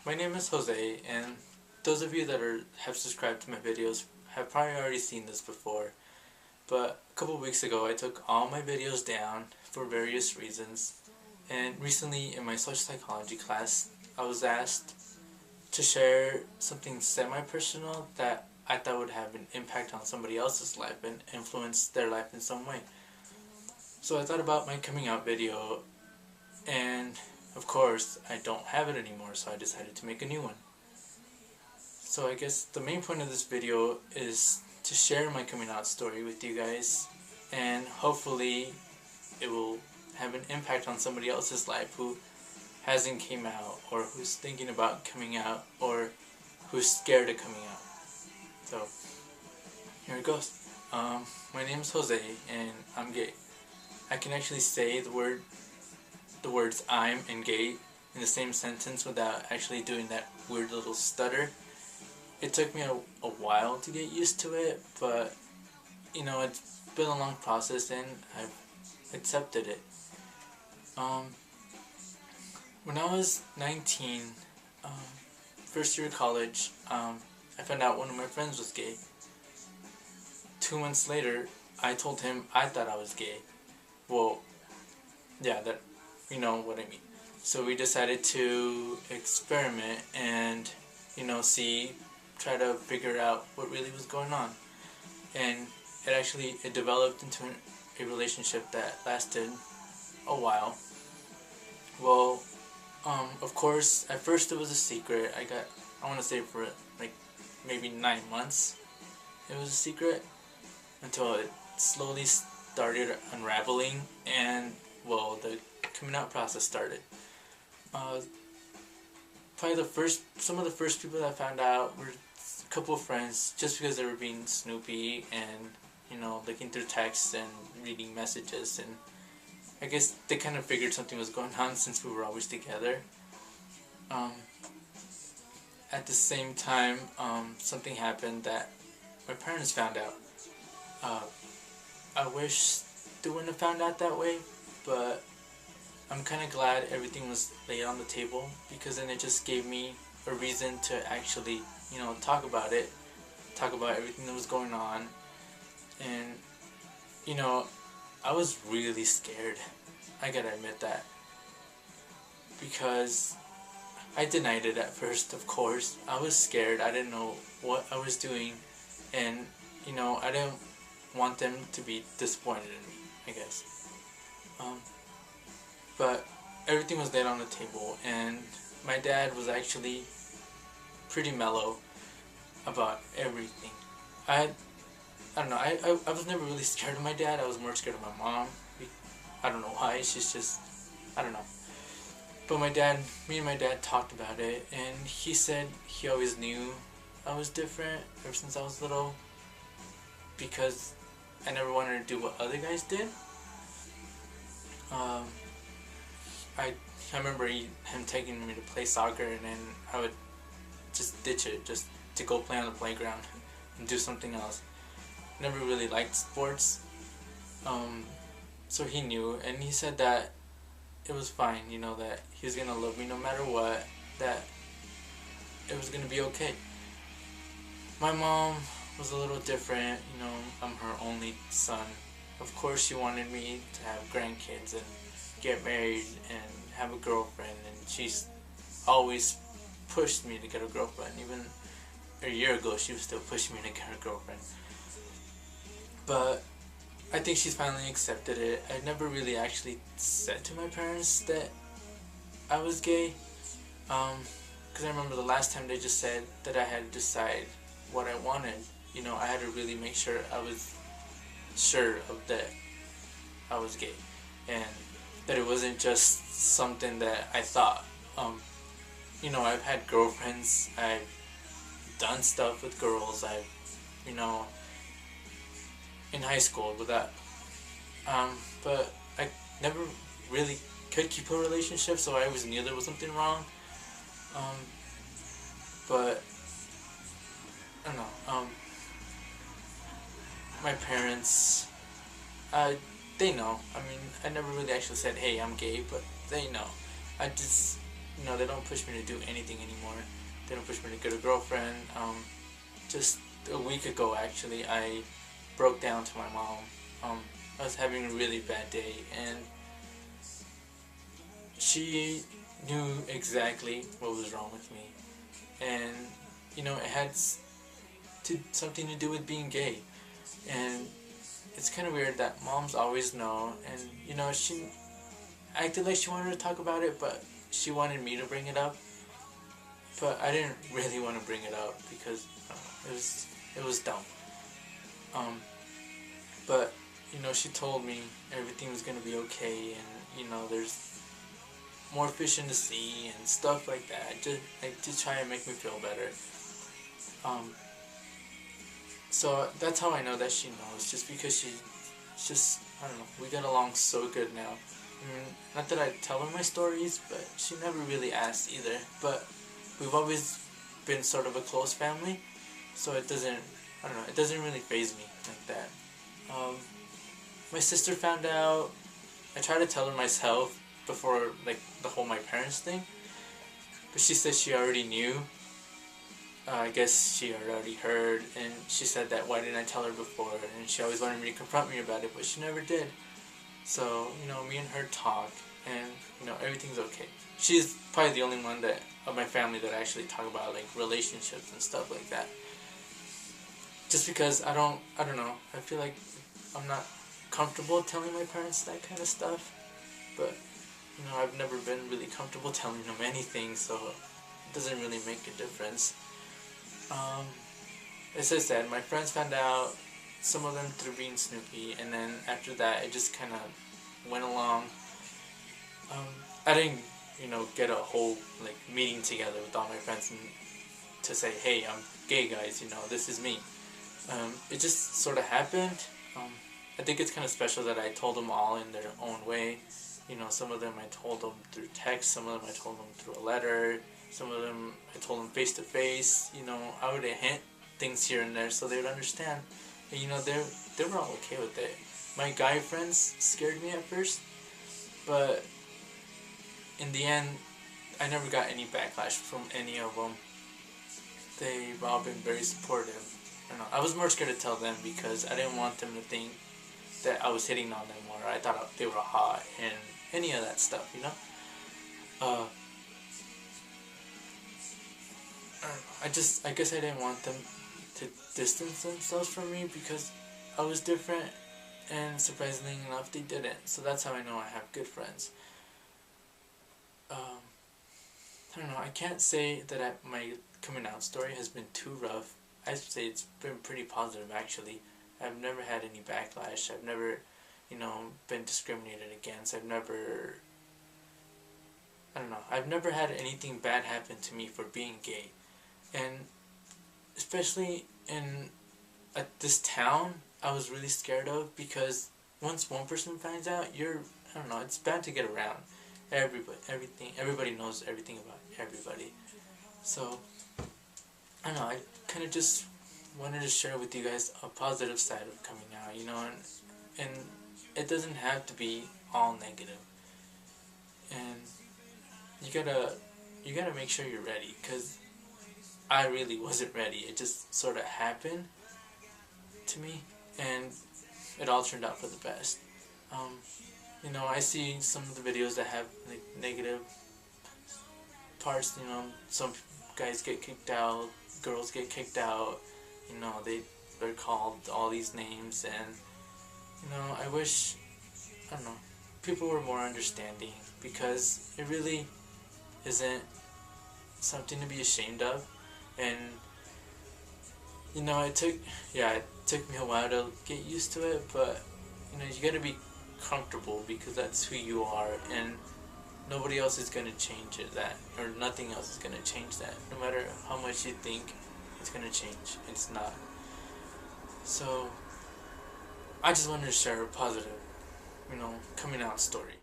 My name is Jose, and those of you that have subscribed to my videos have probably already seen this before. But a couple weeks ago, I took all my videos down for various reasons, and recently in my social psychology class, I was asked to share something semi-personal that I thought would have an impact on somebody else's life and influence their life in some way. So I thought about my coming out video, and of course, I don't have it anymore, so I decided to make a new one. So I guess the main point of this video is to share my coming out story with you guys, and hopefully it will have an impact on somebody else's life who hasn't came out, or who's thinking about coming out, or who's scared of coming out. So here it goes. My name is Jose, and I'm gay. I can actually say the words I'm and gay in the same sentence without actually doing that weird little stutter. It took me a while to get used to it, but it's been a long process and I've accepted it. When I was 19, first year of college, I found out one of my friends was gay. 2 months later, I told him I thought I was gay. Well, yeah, that you know what I mean. So we decided to experiment and try to figure out what really was going on. And it developed into a relationship that lasted a while. Well, of course, at first it was a secret. I want to say for like maybe 9 months, it was a secret until it slowly started unraveling, and the coming out process started. Probably some of the first people that found out were a couple of friends, just because they were being snoopy and looking through texts and reading messages, and I guess they kind of figured something was going on since we were always together. At the same time, something happened that my parents found out. I wish they wouldn't have found out that way, but I'm kind of glad everything was laid on the table, because then it just gave me a reason to actually, talk about it, talk about everything that was going on. And, I was really scared. I gotta admit that. Because I denied it at first, of course. I was scared. I didn't know what I was doing. And, I didn't want them to be disappointed in me, I guess. But everything was laid on the table, and my dad was actually pretty mellow about everything. I don't know, I was never really scared of my dad. I was more scared of my mom. I don't know why, she's just, I don't know. But me and my dad talked about it, and he said he always knew I was different ever since I was little, because I never wanted to do what other guys did. I remember him taking me to play soccer, and then I would just ditch it just to go play on the playground and do something else. Never really liked sports. So he knew, and he said that it was fine, that he was gonna love me no matter what, that it was gonna be okay. My mom was a little different, I'm her only son. Of course she wanted me to have grandkids and get married and have a girlfriend, and she's always pushed me to get a girlfriend. Even a year ago she was still pushing me to get a girlfriend. But I think she's finally accepted it. I never really actually said to my parents that I was gay, because I remember the last time they just said that I had to decide what I wanted. I had to really make sure I was sure of that I was gay, and that it wasn't just something that I thought. I've had girlfriends, I've done stuff with girls, I've, in high school with that. But I never really could keep a relationship, so I always knew there was something wrong. But I don't know. My parents, they know. I mean, I never really actually said, "Hey, I'm gay," but they know. they don't push me to do anything anymore. They don't push me to get a girlfriend. Just a week ago, actually, I broke down to my mom. I was having a really bad day, and she knew exactly what was wrong with me. And, it had something to do with being gay. And it's kind of weird that moms always know, and, she acted like she wanted to talk about it, but she wanted me to bring it up. But I didn't really want to bring it up because it was dumb. But she told me everything was gonna be okay, and there's more fish in the sea and stuff like that, just like to try and make me feel better. So that's how I know that she knows, just because I don't know, we get along so good now. Not that I tell her my stories, but she never really asked either. But we've always been sort of a close family, so it doesn't really faze me like that. My sister found out. I tried to tell her myself before, like, the whole my parents thing, but she said she already knew. I guess she had already heard, and she said that why didn't I tell her before, and she always wanted me to confront me about it, but she never did. So, me and her talk, and, everything's okay. She's probably the only one of my family that I actually talk about, like, relationships and stuff like that. Just because I don't know, I feel like I'm not comfortable telling my parents that kind of stuff, but, I've never been really comfortable telling them anything, so it doesn't really make a difference. As I said, my friends found out, some of them through being Snoopy, and then after that, it just kind of went along. I didn't, get a whole, like, meeting together with all my friends to say, hey, I'm gay, guys, this is me. It just sort of happened. I think it's kind of special that I told them all in their own way. Some of them I told them through text, some of them I told them through a letter, some of them I told them face to face. I would hint things here and there so they would understand. And, they were all okay with it. My guy friends scared me at first, but in the end, I never got any backlash from any of them. They've all been very supportive. I was more scared to tell them because I didn't want them to think that I was hitting on them or I thought they were hot and any of that stuff, I guess I didn't want them to distance themselves from me because I was different, and surprisingly enough, they didn't. So that's how I know I have good friends. I don't know, I can't say that my coming out story has been too rough. I'd say it's been pretty positive, actually. I've never had any backlash. I've never, been discriminated against. I've never had anything bad happen to me for being gay. And especially at this town, I was really scared of, because once one person finds out, it's bad to get around. Everybody knows everything about everybody. So, I kind of just wanted to share with you guys a positive side of coming out, and it doesn't have to be all negative. And you gotta make sure you're ready, because I really wasn't ready. It just sort of happened to me, and it all turned out for the best. I see some of the videos that have, like, negative parts. Some guys get kicked out, girls get kicked out. They're called all these names, and I wish people were more understanding, because it really isn't something to be ashamed of. And it took me a while to get used to it, but you gotta be comfortable, because that's who you are, and nobody else is gonna change or nothing else is gonna change that. No matter how much you think it's gonna change, it's not. So I just wanted to share a positive, coming out story.